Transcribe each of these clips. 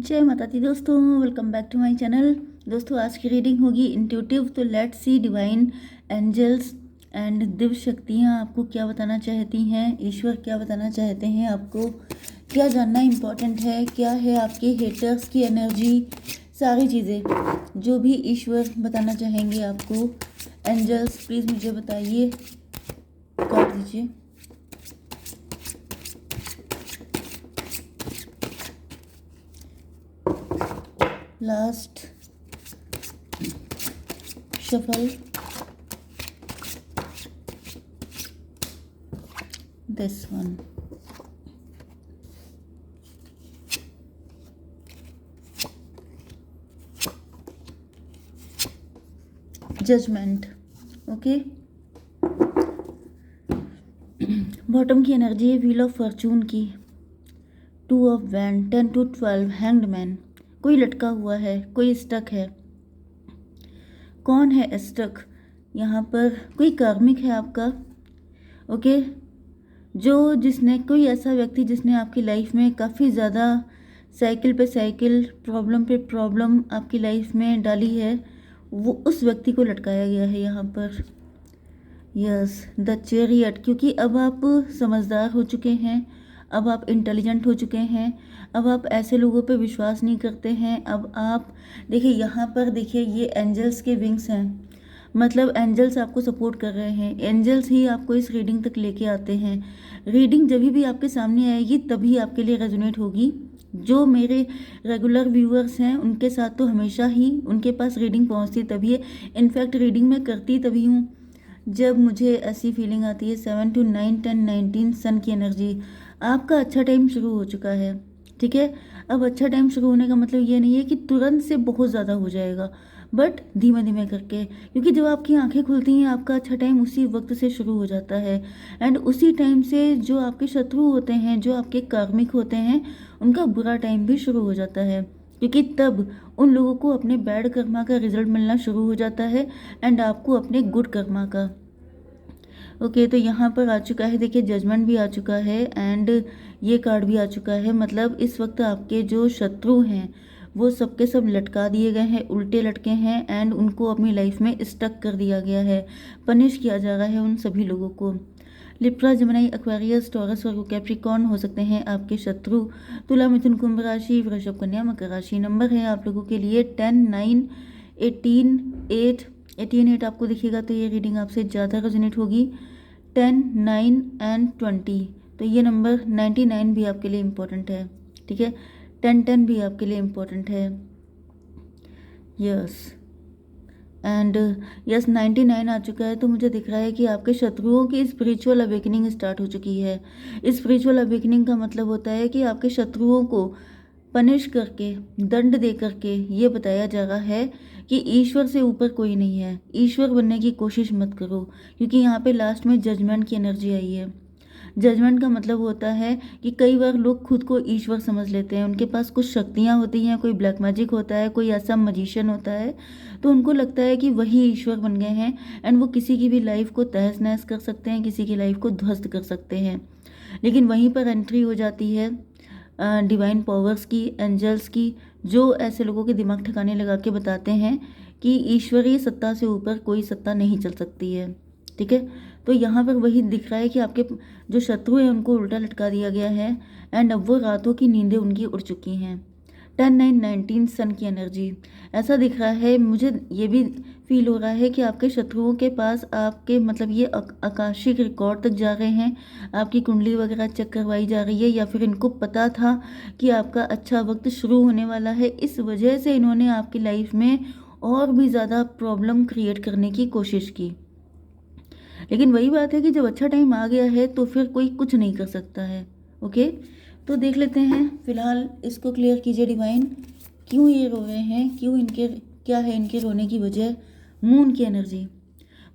जय माता दी दोस्तों, welcome back to my channel. दोस्तों आज की रीडिंग होगी इंट्यूटिव। तो let's see divine angels and दिव्य शक्तियाँ आपको क्या बताना चाहती हैं, ईश्वर क्या बताना चाहते हैं, आपको क्या जानना इम्पोर्टेंट है, क्या है आपके हेटर्स की एनर्जी, सारी चीज़ें जो भी ईश्वर बताना चाहेंगे आपको। एंजल्स प्लीज़ मुझे बताइए, कार्ड दीजिए। Last shuffle this one. Judgement. Okay, bottom की एनर्जी है व्हील ऑफ फॉर्चून की, 2 of wand, 10 to 12, hanged man. कोई लटका हुआ है, कोई स्टक है। कौन है स्टक? यहाँ पर कोई कार्मिक है आपका। ओके, जिसने कोई ऐसा व्यक्ति जिसने आपकी लाइफ में काफ़ी ज़्यादा साइकिल पे साइकिल, प्रॉब्लम पे प्रॉब्लम आपकी लाइफ में डाली है, वो उस व्यक्ति को लटकाया गया है यहाँ पर। Yes, the chariot. क्योंकि अब आप समझदार हो चुके हैं, अब आप इंटेलिजेंट हो चुके हैं, अब आप ऐसे लोगों पे विश्वास नहीं करते हैं। अब आप देखिए यहाँ पर, देखिए ये एंजल्स के विंग्स हैं, मतलब एंजल्स आपको सपोर्ट कर रहे हैं। एंजल्स ही आपको इस रीडिंग तक लेके आते हैं। रीडिंग जब भी आपके सामने आएगी तभी आपके लिए रेजोनेट होगी। जो मेरे रेगुलर व्यूअर्स हैं उनके साथ तो हमेशा ही उनके पास रीडिंग पहुंचती तभी है। इनफैक्ट रीडिंग मैं करती तभी हूँ जब मुझे ऐसी फीलिंग आती है। 7 to 9, 10, 19 सन की एनर्जी। आपका अच्छा टाइम शुरू हो चुका है, ठीक है। अब अच्छा टाइम शुरू होने का मतलब ये नहीं है कि तुरंत से बहुत ज़्यादा हो जाएगा, बट धीमे धीमे करके। क्योंकि जब आपकी आंखें खुलती हैं आपका अच्छा टाइम उसी वक्त से शुरू हो जाता है। एंड उसी टाइम से जो आपके शत्रु होते हैं, जो आपके कार्मिक होते हैं, उनका बुरा टाइम भी शुरू हो जाता है। क्योंकि तब उन लोगों को अपने बैड कर्मा का रिजल्ट मिलना शुरू हो जाता है एंड आपको अपने गुड कर्मा का। ओके, तो यहाँ पर आ चुका है, देखिए जजमेंट भी आ चुका है एंड ये कार्ड भी आ चुका है। मतलब इस वक्त आपके जो शत्रु हैं वो सबके सब लटका दिए गए हैं, उल्टे लटके हैं एंड उनको अपनी लाइफ में स्टक कर दिया गया है, पनिश किया जा रहा है उन सभी लोगों को। लिब्रा, जेमिनी, एक्वेरियस, टॉरस और कैप्रिकॉर्न हो सकते हैं आपके शत्रु। तुला, मिथुन, कुंभ राशि, वृषभ, कन्या, मकर राशि। नंबर है आप लोगों के लिए 10, 9, 18, 8। 18, 8 आपको दिखेगा तो ये रीडिंग आपसे ज़्यादा रेजोनेट होगी। 10, 9 एंड 20, तो ये नंबर 99 भी आपके लिए इम्पोर्टेंट है, ठीक है। 10, 10 भी आपके लिए इम्पोर्टेंट है। यस एंड यस, 99 आ चुका है। तो मुझे दिख रहा है कि आपके शत्रुओं की स्पिरिचुअल अवेकनिंग स्टार्ट हो चुकी है। स्पिरिचुअल अवेकनिंग का मतलब होता है कि आपके शत्रुओं को पनिश करके, दंड दे करके ये बताया जा रहा है कि ईश्वर से ऊपर कोई नहीं है, ईश्वर बनने की कोशिश मत करो। क्योंकि यहाँ पे लास्ट में जजमेंट की एनर्जी आई है। जजमेंट का मतलब होता है कि कई बार लोग खुद को ईश्वर समझ लेते हैं, उनके पास कुछ शक्तियाँ होती हैं, कोई ब्लैक मैजिक होता है, कोई ऐसा मजिशियन होता है, तो उनको लगता है कि वही ईश्वर बन गए हैं एंड वो किसी की भी लाइफ को तहस नहस कर सकते हैं, किसी की लाइफ को ध्वस्त कर सकते हैं। लेकिन वहीं पर एंट्री हो जाती है डिवाइन पावर्स की, एंजल्स की, जो ऐसे लोगों के दिमाग ठिकाने लगा के बताते हैं कि ईश्वरीय सत्ता से ऊपर कोई सत्ता नहीं चल सकती है, ठीक है। तो यहाँ पर वही दिख रहा है कि आपके जो शत्रु हैं उनको उल्टा लटका दिया गया है एंड अब वो रातों की नींदें उनकी उड़ चुकी हैं। 10, 9, 19 सन की एनर्जी ऐसा दिख रहा है। मुझे ये भी फील हो रहा है कि आपके शत्रुओं के पास आपके मतलब ये आकाशिक रिकॉर्ड तक जा रहे हैं, आपकी कुंडली वगैरह चेक करवाई जा रही है, या फिर इनको पता था कि आपका अच्छा वक्त शुरू होने वाला है, इस वजह से इन्होंने आपकी लाइफ में और भी ज़्यादा प्रॉब्लम क्रिएट करने की कोशिश की। लेकिन वही बात है कि जब अच्छा टाइम आ गया है तो फिर कोई कुछ नहीं कर सकता है। ओके, तो देख लेते हैं फिलहाल इसको क्लियर कीजिए डिवाइन, क्यों ये रो रहे हैं, क्यों इनके, क्या है इनके रोने की वजह। मून की एनर्जी।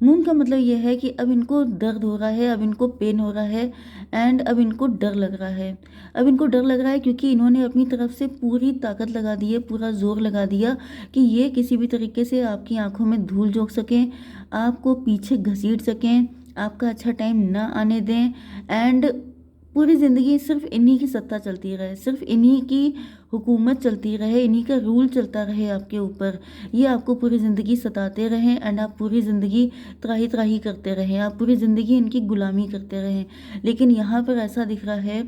मून का मतलब ये है कि अब इनको दर्द हो रहा है, अब इनको पेन हो रहा है एंड अब इनको डर लग रहा है। अब इनको डर लग रहा है क्योंकि इन्होंने अपनी तरफ से पूरी ताकत लगा दी है, पूरा जोर लगा दिया कि ये किसी भी तरीके से आपकी आंखों में धूल झोंक सकें, आपको पीछे घसीट सकें, आपका अच्छा टाइम ना आने दें एंड पूरी ज़िंदगी सिर्फ इन्हीं की सत्ता चलती रहे, सिर्फ इन्हीं की हुकूमत चलती रहे, इन्हीं का रूल चलता रहे आपके ऊपर, ये आपको पूरी ज़िंदगी सताते रहें एंड आप पूरी ज़िंदगी त्राही त्राही करते रहें, आप पूरी ज़िंदगी इनकी गुलामी करते रहें। लेकिन यहाँ पर ऐसा दिख रहा है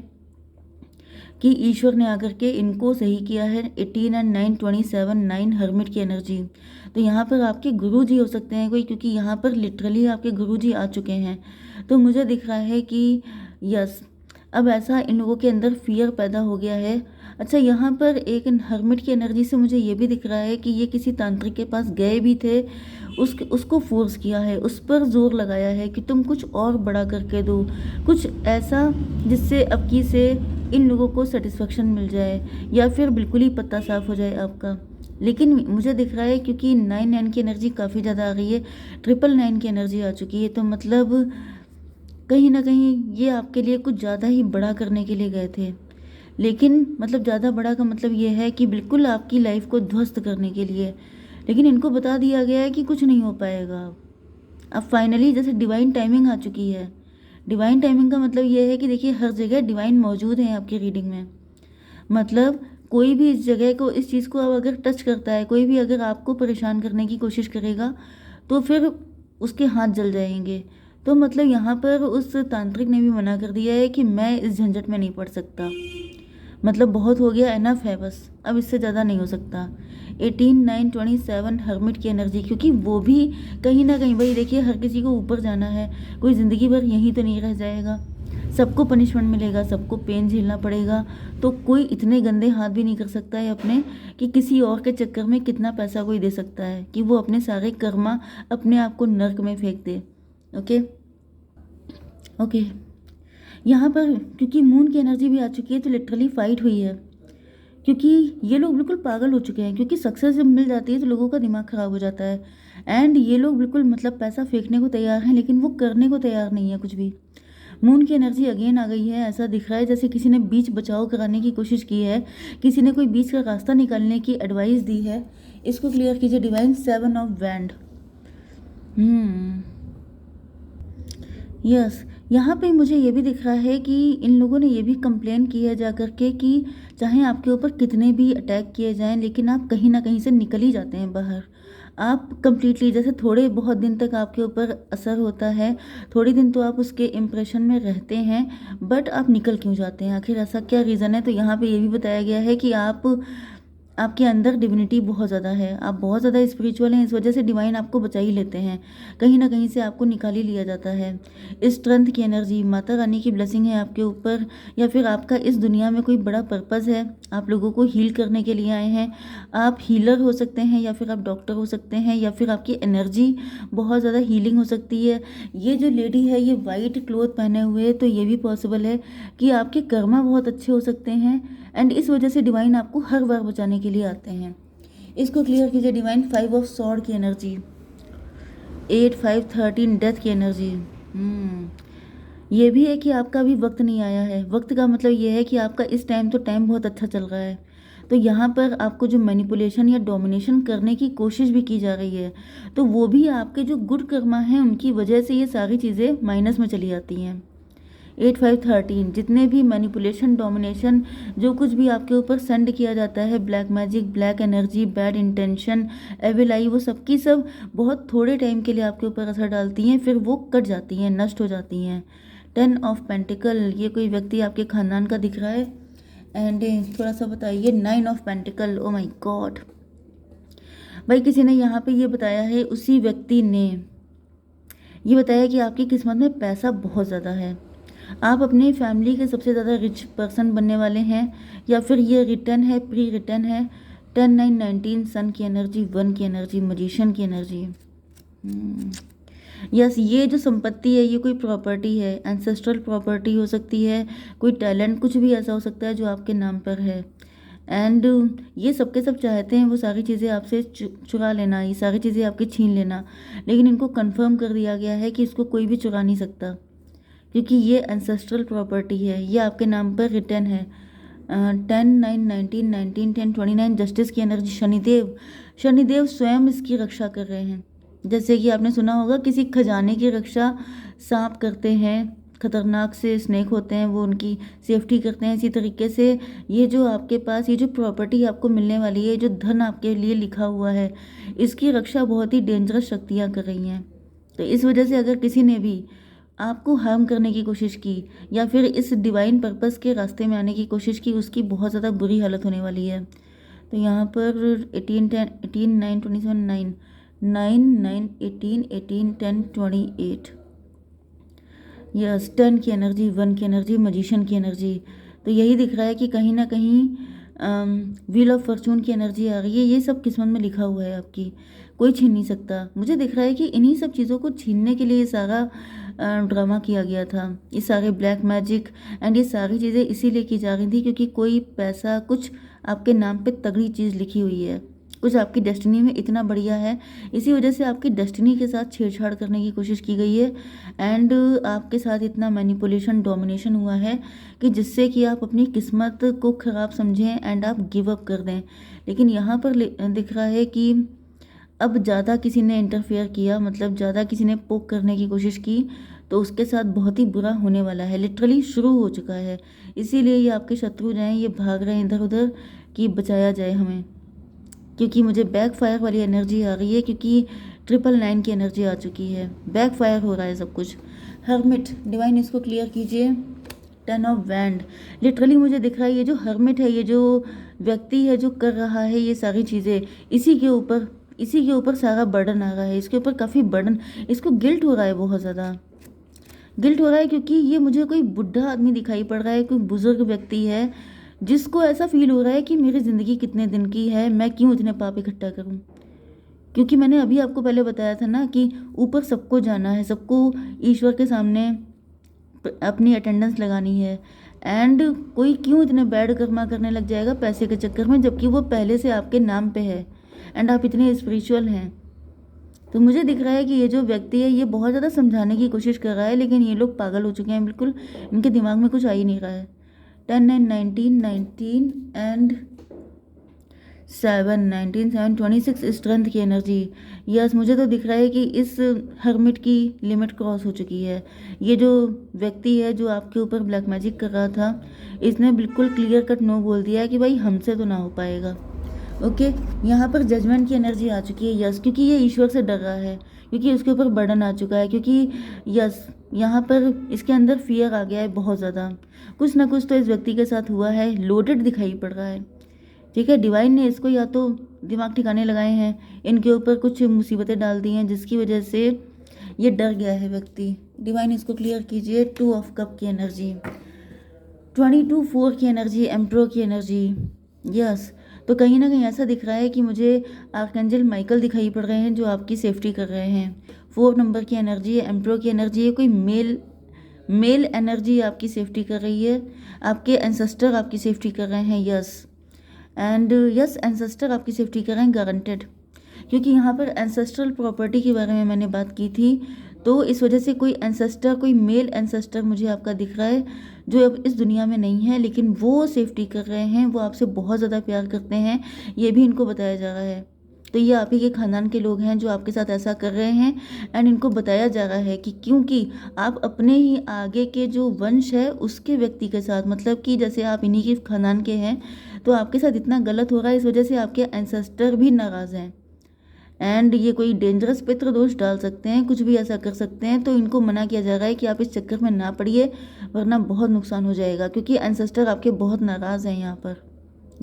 कि ईश्वर ने आकर के इनको सही किया है। 18 एंड 9 27 9 हर्मिट की एनर्जी। तो यहाँ पर आपके गुरु जी हो सकते हैं कोई, क्योंकि यहाँ पर लिटरली आपके गुरु जी आ चुके हैं। तो मुझे दिख रहा है कि यस, अब ऐसा इन लोगों के अंदर फियर पैदा हो गया है। अच्छा, यहाँ पर एक हर्मिट की एनर्जी से मुझे ये भी दिख रहा है कि ये किसी तांत्रिक के पास गए भी थे, उसको फोर्स किया है, उस पर जोर लगाया है कि तुम कुछ और बड़ा करके दो, कुछ ऐसा जिससे अब की से इन लोगों को सेटिस्फेक्शन मिल जाए या फिर बिल्कुल ही पत्ता साफ हो जाए आपका। लेकिन मुझे दिख रहा है क्योंकि 9 की एनर्जी काफ़ी ज़्यादा आ गई है, 9 की एनर्जी आ चुकी है, तो मतलब कहीं ना कहीं ये आपके लिए कुछ ज़्यादा ही बड़ा करने के लिए गए थे। लेकिन मतलब ज़्यादा बड़ा का मतलब ये है कि बिल्कुल आपकी लाइफ को ध्वस्त करने के लिए। लेकिन इनको बता दिया गया है कि कुछ नहीं हो पाएगा। अब फाइनली जैसे डिवाइन टाइमिंग आ चुकी है। डिवाइन टाइमिंग का मतलब ये है कि देखिए हर जगह डिवाइन मौजूद है आपकी रीडिंग में। मतलब कोई भी इस जगह को, इस चीज़ को अब अगर टच करता है, कोई भी अगर आपको परेशान करने की कोशिश करेगा तो फिर उसके हाथ जल जाएंगे। तो मतलब यहाँ पर उस तांत्रिक ने भी मना कर दिया है कि मैं इस झंझट में नहीं पड़ सकता, मतलब बहुत हो गया, एनफ है बस, अब इससे ज़्यादा नहीं हो सकता। 18 9 27 हर्मिट की एनर्जी, क्योंकि वो भी कहीं ना कहीं, भाई देखिए हर किसी को ऊपर जाना है, कोई ज़िंदगी भर यहीं तो नहीं रह जाएगा, सबको पनिशमेंट मिलेगा, सबको पेन झेलना पड़ेगा। तो कोई इतने गंदे हाथ भी नहीं कर सकता है अपने कि किसी और के चक्कर में कितना पैसा कोई दे सकता है कि वो अपने सारे कर्मा अपने आप को नर्क में फेंक दे। ओके ओके, यहाँ पर क्योंकि मून की एनर्जी भी आ चुकी है तो लिटरली फाइट हुई है, क्योंकि ये लोग बिल्कुल पागल हो चुके हैं। क्योंकि सक्सेस जब मिल जाती है तो लोगों का दिमाग ख़राब हो जाता है एंड ये लोग बिल्कुल मतलब पैसा फेंकने को तैयार हैं, लेकिन वो करने को तैयार नहीं है कुछ भी। मून की एनर्जी अगेन आ गई है। ऐसा दिख रहा है जैसे किसी ने बीच बचाव कराने की कोशिश की है, किसी ने कोई बीच का रास्ता निकालने की एडवाइस दी है। इसको क्लियर कीजिए डिवाइन। 7 of wand. यस, यहाँ पे मुझे ये भी दिख रहा है कि इन लोगों ने ये भी कंप्लेन की है जा कर के कि चाहे आपके ऊपर कितने भी अटैक किए जाएं, लेकिन आप कहीं ना कहीं से निकल ही जाते हैं बाहर। आप कंप्लीटली, जैसे थोड़े बहुत दिन तक आपके ऊपर असर होता है, थोड़े दिन तो आप उसके इम्प्रेशन में रहते हैं, बट आप निकल क्यों जाते हैं, आखिर ऐसा क्या रीज़न है। तो यहाँ पे ये भी बताया गया है कि आपके अंदर डिविनिटी बहुत ज़्यादा है, आप बहुत ज़्यादा स्पिरिचुअल हैं, इस वजह से डिवाइन आपको बचा ही लेते हैं, कहीं ना कहीं से आपको निकाल ही लिया जाता है। स्ट्रेंथ की एनर्जी, माता रानी की ब्लेसिंग है आपके ऊपर, या फिर आपका इस दुनिया में कोई बड़ा पर्पज़ है, आप लोगों को हील करने के लिए आए हैं। आप हीलर हो सकते हैं या फिर आप डॉक्टर हो सकते हैं, या फिर आपकी एनर्जी बहुत ज़्यादा हीलिंग हो सकती है। ये जो लेडी है ये वाइट क्लोथ पहने हुए, तो ये भी पॉसिबल है कि आपके कर्मा बहुत अच्छे हो सकते हैं एंड इस वजह से डिवाइन आपको हर बार बचाने के लिए आते हैं। इसको क्लियर कीजिए डिवाइन। 5 ऑफ सॉर्ड की एनर्जी, 8 5 13 डेथ की एनर्जी। ये भी है कि आपका भी वक्त नहीं आया है। वक्त का मतलब ये है कि आपका इस टाइम तो टाइम बहुत अच्छा चल रहा है, तो यहाँ पर आपको जो मैनिपुलेशन या डोमिनेशन करने की कोशिश भी की जा रही है, तो वो भी आपके जो गुड कर्मा हैं उनकी वजह से ये सारी चीज़ें माइनस में चली जाती हैं। 8 5 13, जितने भी मैनिपुलेशन, डोमिनेशन, जो कुछ भी आपके ऊपर सेंड किया जाता है, black magic, black energy, bad intention, evil eye, वो सब की सब बहुत थोड़े टाइम के लिए आपके ऊपर असर डालती हैं, फिर वो कट जाती हैं, नष्ट हो जाती हैं। 10 ऑफ पेंटिकल, ये कोई व्यक्ति आपके खानदान का दिख रहा है। एंड थोड़ा सा बताइए 9 of pentacle. Oh my God, भाई किसी ने यहाँ पे ये बताया है, उसी व्यक्ति ने ये बताया कि आपकी किस्मत में पैसा बहुत ज़्यादा है, आप अपनी फैमिली के सबसे ज़्यादा रिच पर्सन बनने वाले हैं, या फिर ये रिटर्न है, प्री रिटर्न है। 10 9 19 सन की एनर्जी, 1 की एनर्जी, मजिशियन की एनर्जी। यस, ये जो संपत्ति है ये कोई प्रॉपर्टी है, एंसेस्ट्रल प्रॉपर्टी हो सकती है, कोई टैलेंट, कुछ भी ऐसा हो सकता है जो आपके नाम पर है। एंड ये सबके सब चाहते हैं वो सारी चीज़ें आपसे चुरा लेना, ये सारी चीज़ें आपकी छीन लेना, लेकिन इनको कंफर्म कर दिया गया है कि इसको कोई भी चुरा नहीं सकता, क्योंकि ये एंसेस्ट्रल प्रॉपर्टी है, ये आपके नाम पर रिटर्न है। 10 9 19 19 10 29 जस्टिस की एनर्जी। शनिदेव, शनिदेव स्वयं इसकी रक्षा कर रहे हैं। जैसे कि आपने सुना होगा किसी खजाने की रक्षा सांप करते हैं, खतरनाक से स्नेक होते हैं वो उनकी सेफ्टी करते हैं। इसी तरीके से ये जो आपके पास ये जो प्रॉपर्टी आपको मिलने वाली है, जो धन आपके लिए लिखा हुआ है, इसकी रक्षा बहुत ही डेंजरस शक्तियाँ कर रही हैं। तो इस वजह से अगर किसी ने भी आपको हार्म करने की कोशिश की या फिर इस डिवाइन पर्पस के रास्ते में आने की कोशिश की, उसकी बहुत ज़्यादा बुरी हालत होने वाली है। तो यहाँ पर 18 10 18 9 27 9 9 9 18 18 10 28 यस 10 की एनर्जी, 1 की एनर्जी, मजिशियन की एनर्जी। तो यही दिख रहा है कि कहीं ना कहीं व्हील ऑफ फॉर्चून की एनर्जी आ रही है। ये सब किस्मत में लिखा हुआ है आपकी, कोई छीन नहीं सकता। मुझे दिख रहा है कि इन्हीं सब चीज़ों को छीनने के लिए ये सारा ड्रामा किया गया था, ये सारे ब्लैक मैजिक एंड ये सारी चीज़ें इसीलिए की जा रही थी क्योंकि कोई पैसा, कुछ आपके नाम पे तगड़ी चीज़ लिखी हुई है, कुछ आपकी डेस्टिनी में इतना बढ़िया है। इसी वजह से आपकी डेस्टिनी के साथ छेड़छाड़ करने की कोशिश की गई है एंड आपके साथ इतना मैनिपुलेशन, डोमिनेशन हुआ है कि जिससे कि आप अपनी किस्मत को ख़राब समझें एंड आप गिव अप कर दें। लेकिन यहाँ पर दिख रहा है कि अब ज़्यादा किसी ने इंटरफेयर किया, मतलब ज़्यादा किसी ने पोक करने की कोशिश की, तो उसके साथ बहुत ही बुरा होने वाला है। लिटरली शुरू हो चुका है। इसीलिए ये आपके शत्रु जो हैं ये भाग रहे हैं इधर उधर कि बचाया जाए हमें, क्योंकि मुझे बैक फायर वाली एनर्जी आ रही है, क्योंकि 999 की एनर्जी आ चुकी है। बैक फायर हो रहा है सब कुछ। हर्मिट, डिवाइन इसको क्लियर कीजिए। 10 ऑफ वैंड, लिटरली मुझे दिख रहा है ये जो हर्मिट है, ये जो व्यक्ति है जो कर रहा है ये सारी चीज़ें, इसी के ऊपर सारा बर्डन आ रहा है। इसके ऊपर काफ़ी बर्डन, इसको गिल्ट हो रहा है, बहुत ज़्यादा गिल्ट हो रहा है, क्योंकि ये मुझे कोई बुढ़ा आदमी दिखाई पड़ रहा है, कोई बुजुर्ग व्यक्ति है जिसको ऐसा फील हो रहा है कि मेरी ज़िंदगी कितने दिन की है, मैं क्यों इतने पाप इकट्ठा करूं। क्योंकि मैंने अभी आपको पहले बताया था ना कि ऊपर सबको जाना है, सबको ईश्वर के सामने अपनी अटेंडेंस लगानी है एंड कोई क्यों इतने बैड कर्मा करने लग जाएगा पैसे के चक्कर में, जबकि वो पहले से आपके नाम पे है एंड आप इतने स्पिरिचुअल हैं। तो मुझे दिख रहा है कि ये जो व्यक्ति है ये बहुत ज़्यादा समझाने की कोशिश कर रहा है, लेकिन ये लोग पागल हो चुके हैं बिल्कुल, इनके दिमाग में कुछ आ ही नहीं रहा है। 10 एंड 19 19 एंड 7 19 7 26 स्ट्रेंथ की एनर्जी। यस, मुझे तो दिख रहा है कि इस हर्मिट की लिमिट क्रॉस हो चुकी है। ये जो व्यक्ति है जो आपके ऊपर ब्लैक मैजिक कर रहा था, इसने बिल्कुल क्लियर कट नो बोल दिया है कि भाई हमसे तो ना हो पाएगा। ओके, यहाँ पर जजमेंट की एनर्जी आ चुकी है। यस, क्योंकि ये ईश्वर से डर रहा है, क्योंकि उसके ऊपर बर्डन आ चुका है, क्योंकि यस यहाँ पर इसके अंदर फियर आ गया है बहुत ज़्यादा। कुछ ना कुछ तो इस व्यक्ति के साथ हुआ है, लोडेड दिखाई पड़ रहा है। ठीक है, डिवाइन ने इसको या तो दिमाग ठिकाने लगाए हैं, इनके ऊपर कुछ मुसीबतें डाल दी हैं जिसकी वजह से ये डर गया है व्यक्ति। डिवाइन इसको क्लियर कीजिए। 2 ऑफ कप की एनर्जी, 22 4 की एनर्जी, एम्प्रो की एनर्जी। यस, तो कहीं ना कहीं ऐसा दिख रहा है कि मुझे आर्कएंजल माइकल दिखाई पड़ रहे हैं जो आपकी सेफ्टी कर रहे हैं। 4 नंबर की एनर्जी है, एम्प्रो की एनर्जी है, कोई मेल एनर्जी आपकी सेफ्टी कर रही है, आपके एंसेस्टर आपकी सेफ्टी कर रहे हैं। यस एंड यस, एंसेस्टर आपकी सेफ्टी कर रहे हैं गारंटेड, क्योंकि यहाँ पर एंसेस्ट्रल प्रॉपर्टी के बारे में मैंने बात की थी। तो इस वजह से कोई एंसेस्टर, कोई मेल एंसेस्टर मुझे आपका दिख रहा है जो अब इस दुनिया में नहीं है, लेकिन वो सेफ्टी कर रहे हैं, वो आपसे बहुत ज़्यादा प्यार करते हैं, ये भी इनको बताया जा रहा है। तो ये आप ही के खानदान के लोग हैं जो आपके साथ ऐसा कर रहे हैं एंड इनको बताया जा रहा है कि क्योंकि आप अपने ही आगे के जो वंश है उसके व्यक्ति के साथ, मतलब कि जैसे आप इन्हीं के खानदान के हैं, तो आपके साथ इतना गलत हो रहा है, इस वजह से आपके एंसेस्टर भी नाराज़ हैं एंड ये कोई डेंजरस पितृ दोष डाल सकते हैं, कुछ भी ऐसा कर सकते हैं। तो इनको मना किया जा रहा है कि आप इस चक्कर में ना पड़िए, वरना बहुत नुकसान हो जाएगा, क्योंकि एंसेस्टर आपके बहुत नाराज़ हैं यहाँ पर।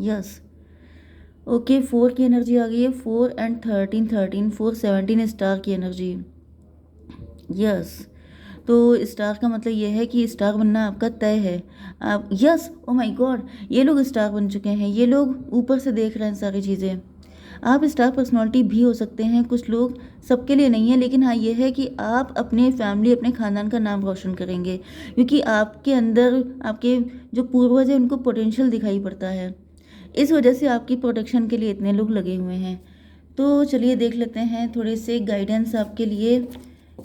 यस, ओके, 4 की एनर्जी आ गई है, 4 एंड 13 13 4 17 स्टार की एनर्जी। यस, तो स्टार का मतलब ये है कि स्टार बनना आपका तय है। आप यस, ओ माय गॉड, ये लोग स्टार बन चुके हैं, ये लोग ऊपर से देख रहे हैं सारी चीज़ें। आप स्टार पर्सनालिटी भी हो सकते हैं, कुछ लोग, सबके लिए नहीं है, लेकिन हाँ ये है कि आप अपने फैमिली, अपने खानदान का नाम रोशन करेंगे, क्योंकि आपके अंदर आपके जो पूर्वज हैं उनको पोटेंशियल दिखाई पड़ता है, इस वजह से आपकी प्रोटेक्शन के लिए इतने लोग लगे हुए हैं। तो चलिए देख लेते हैं थोड़े से गाइडेंस आपके लिए।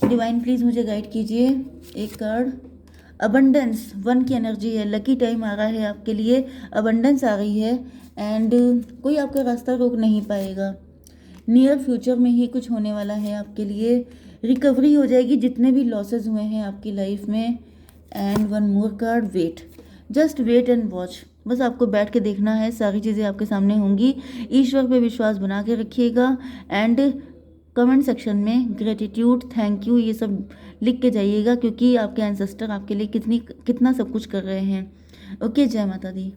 डिवाइन प्लीज़ मुझे गाइड कीजिए। एक कार्ड, अबंडेंस, 1 की एनर्जी है, लकी टाइम आ रहा है आपके लिए, अबंडेंस आ रही है एंड कोई आपका रास्ता रोक नहीं पाएगा। नियर फ्यूचर में ही कुछ होने वाला है आपके लिए, रिकवरी हो जाएगी जितने भी लॉसेस हुए हैं आपकी लाइफ में and one more card, wait, just wait and watch. बस आपको बैठ के देखना है, सारी चीज़ें आपके सामने होंगी। ईश्वर पे विश्वास बना के रखिएगा एंड कमेंट सेक्शन में ग्रेटिट्यूड, थैंक यू, ये सब लिख के जाइएगा, क्योंकि आपके एंसेस्टर आपके लिए कितना सब कुछ कर रहे हैं। ओके, जय माता दी।